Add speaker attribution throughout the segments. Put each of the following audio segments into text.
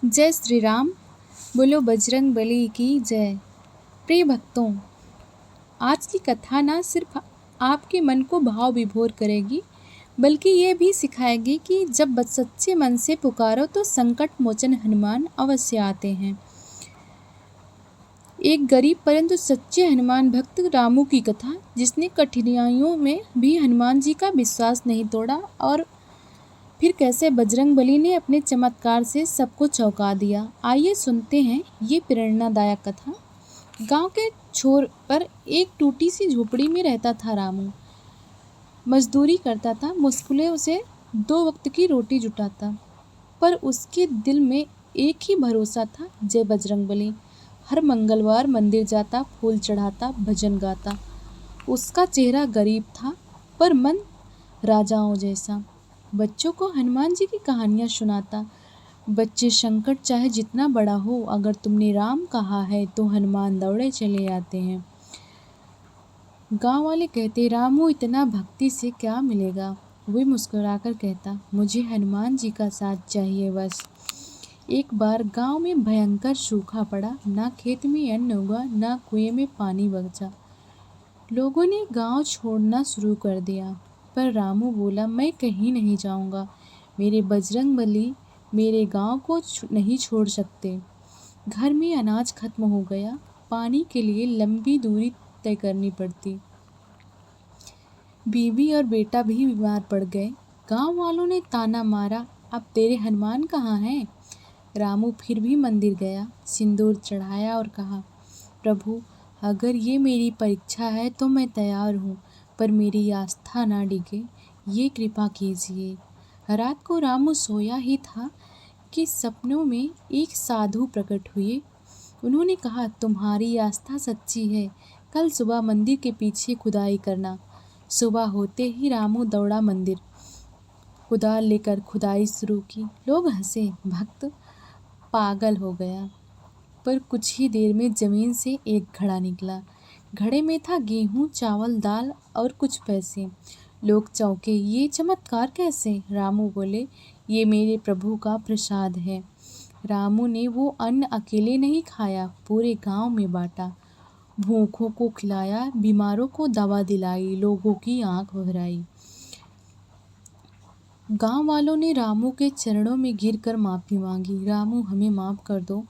Speaker 1: जय श्री राम। बोलो बजरंग बली की जय। प्रिय भक्तों, आज की कथा ना सिर्फ आपके मन को भाव विभोर करेगी, बल्कि ये भी सिखाएगी कि जब सच्चे मन से पुकारो तो संकट मोचन हनुमान अवश्य आते हैं। एक गरीब परंतु सच्चे हनुमान भक्त रामू की कथा, जिसने कठिनाइयों में भी हनुमान जी का विश्वास नहीं तोड़ा और फिर कैसे बजरंग बली ने अपने चमत्कार से सबको चौंका दिया। आइए सुनते हैं ये प्रेरणादायक कथा। गांव के छोर पर एक टूटी सी झोपड़ी में रहता था रामू। मजदूरी करता था, मुश्किलों से 2 वक्त की रोटी जुटाता, पर उसके दिल में एक ही भरोसा था, जय बजरंग बली। हर मंगलवार मंदिर जाता, फूल चढ़ाता, भजन गाता। उसका चेहरा गरीब था, पर मन राजाओं जैसा। बच्चों को हनुमान जी की कहानियाँ सुनाता। बच्चे, संकट चाहे जितना बड़ा हो, अगर तुमने राम कहा है तो हनुमान दौड़े चले आते हैं। गांव वाले कहते, रामू इतना भक्ति से क्या मिलेगा? वे मुस्कुराकर कहता, मुझे हनुमान जी का साथ चाहिए बस। एक बार गांव में भयंकर सूखा पड़ा। ना खेत में अन्न उगा, ना कुएं में पानी बचा। लोगों ने गांव छोड़ना शुरू कर दिया, पर रामू बोला, मैं कहीं नहीं जाऊंगा। मेरे बजरंग बली मेरे गांव को नहीं छोड़ सकते। घर में अनाज खत्म हो गया, पानी के लिए लंबी दूरी तय करनी पड़ती। बीवी और बेटा भी बीमार पड़ गए। गांव वालों ने ताना मारा, अब तेरे हनुमान कहाँ हैं? रामू फिर भी मंदिर गया, सिंदूर चढ़ाया और कहा, प्रभु, अगर ये मेरी परीक्षा है तो मैं तैयार हूँ, पर मेरी आस्था ना डिगे, ये कृपा कीजिए। रात को रामू सोया ही था कि सपनों में एक साधु प्रकट हुए। उन्होंने कहा, तुम्हारी आस्था सच्ची है, कल सुबह मंदिर के पीछे खुदाई करना। सुबह होते ही रामू दौड़ा मंदिर। कुदाल लेकर खुदाई शुरू की। लोग हंसे, भक्त पागल हो गया। पर कुछ ही देर में जमीन से एक घड़ा निकला। घड़े में था गेहूं, चावल, दाल और कुछ पैसे। लोग चौंके, ये चमत्कार कैसे? रामू बोले, ये मेरे प्रभु का प्रसाद है। रामू ने वो अन्न अकेले नहीं खाया, पूरे गांव में बांटा। भूखों को खिलाया, बीमारों को दवा दिलाई, लोगों की आंख भराई। गांव वालों ने रामू के चरणों में गिरकर माफ़ी मांगी। रामू, हमें माफ़ कर दो,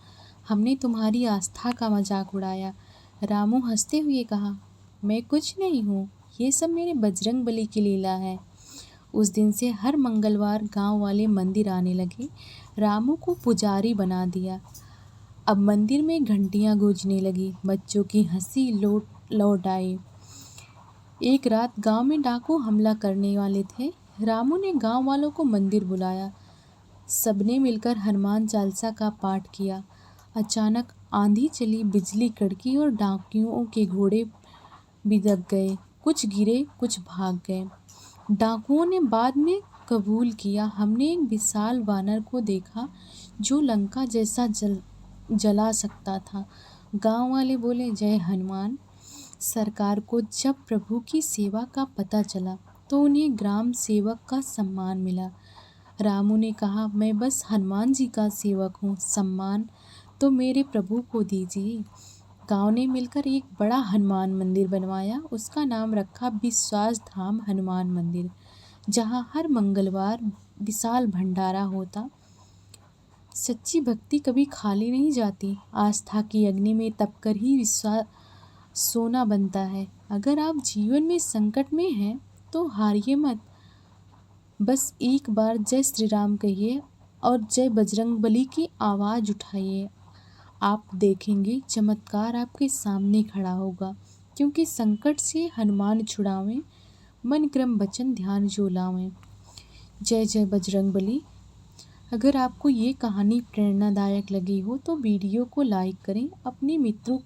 Speaker 1: हमने तुम्हारी आस्था का मजाक उड़ाया। रामू हंसते हुए कहा, मैं कुछ नहीं हूँ, ये सब मेरे बजरंग बली की लीला है। उस दिन से हर मंगलवार गांव वाले मंदिर आने लगे। रामू को पुजारी बना दिया। अब मंदिर में घंटियां गूंजने लगी, बच्चों की हंसी लौट आई। एक रात गांव में डाकू हमला करने वाले थे। रामू ने गांव वालों को मंदिर बुलाया। सबने मिलकर हनुमान चालीसा का पाठ किया। अचानक आंधी चली, बिजली कड़की और डाकुओं के घोड़े बिदक गए। कुछ गिरे, कुछ भाग गए। डाकुओं ने बाद में कबूल किया, हमने एक विशाल वानर को देखा जो लंका जैसा जला सकता था। गांव वाले बोले, जय हनुमान। सरकार को जब प्रभु की सेवा का पता चला तो उन्हें ग्राम सेवक का सम्मान मिला। रामू ने कहा, मैं बस हनुमान जी का सेवक हूँ, सम्मान तो मेरे प्रभु को दीजिए। गांव ने मिलकर एक बड़ा हनुमान मंदिर बनवाया। उसका नाम रखा विश्वास धाम हनुमान मंदिर, जहाँ हर मंगलवार विशाल भंडारा होता। सच्ची भक्ति कभी खाली नहीं जाती। आस्था की अग्नि में तपकर ही विश्वास सोना बनता है। अगर आप जीवन में संकट में हैं तो हारिए मत, बस एक बार जय श्री राम कहिए और जय बजरंग बली की आवाज़ उठाइए। आप देखेंगे चमत्कार आपके सामने खड़ा होगा, क्योंकि संकट से हनुमान छुड़ावें, मन क्रम वचन ध्यान जो लावें। जय जय बजरंग बली। अगर आपको ये कहानी प्रेरणादायक लगी हो तो वीडियो को लाइक करें, अपने मित्रों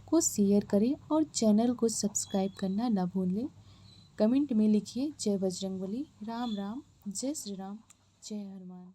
Speaker 1: को शेयर करें और चैनल को सब्सक्राइब करना ना भूलें। कमेंट में लिखिए, जय बजरंग बली। राम राम, जय श्री राम, जय हनुमान।